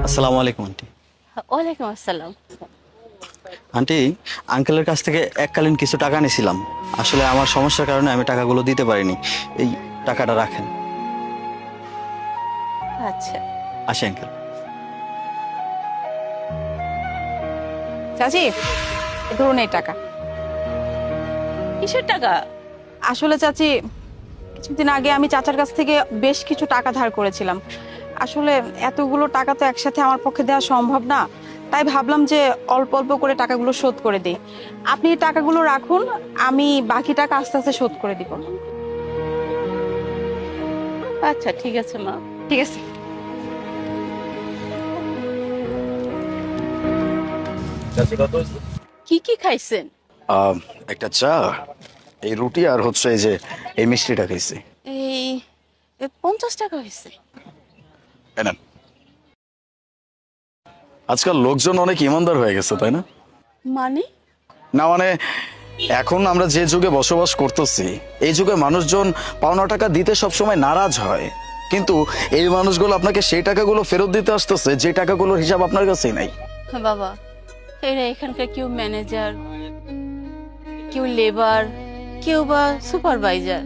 আসসালামু আলাইকুম আন্টি। ওয়ালাইকুম আসসালাম। আন্টি, আঙ্কেলের কাছ থেকে এককালীন কিছু টাকা নিয়েছিলাম। আসলে আমার সমস্যার কারণে আমি টাকাগুলো দিতে পারিনি। এই টাকাটা রাখেন। আচ্ছা আসি আঙ্কেল। চাচি, এ ধরুন এই টাকা। কিসের টাকা? আসলে চাচি, কিছুদিন আগে আমি চাচার কাছ থেকে বেশ কিছু টাকা ধার করেছিলাম। আসলে এতগুলো টাকা তো একসাথে আমার পক্ষে দেওয়া সম্ভব না, তাই ভাবলাম যে অল্প অল্প করে টাকাগুলো শোধ করে দিই। আপনি এই টাকাগুলো রাখুন, আমি বাকি টাকা আস্তে আস্তে শোধ করে দিব। আচ্ছা ঠিক আছে মা। ঠিক আছে। কি কি খাইছেন? একটা চা, এই রুটি আর হচ্ছে এই যে এই মিষ্টিটা খাইছি। এই 50 টাকা হয়েছে। এনেন। আজকাল লোকজন অনেক ইমানদার হয়ে গেছে, তাই না? মানে? না মানে, এখন আমরা যে যুগে বসবাস করতেছি, এই যুগে মানুষজন পাওনা টাকা দিতে সবসময় নারাজ হয়, কিন্তু এই মানুষগুলো আপনাকে সেই টাকাগুলো ফেরত দিতে আসতেছে যে টাকাগুলোর হিসাব আপনার কাছেই নাই। বাবা, এরা এখানকার কেউ ম্যানেজার, কেউ লেবার, কেউ বা সুপারভাইজার।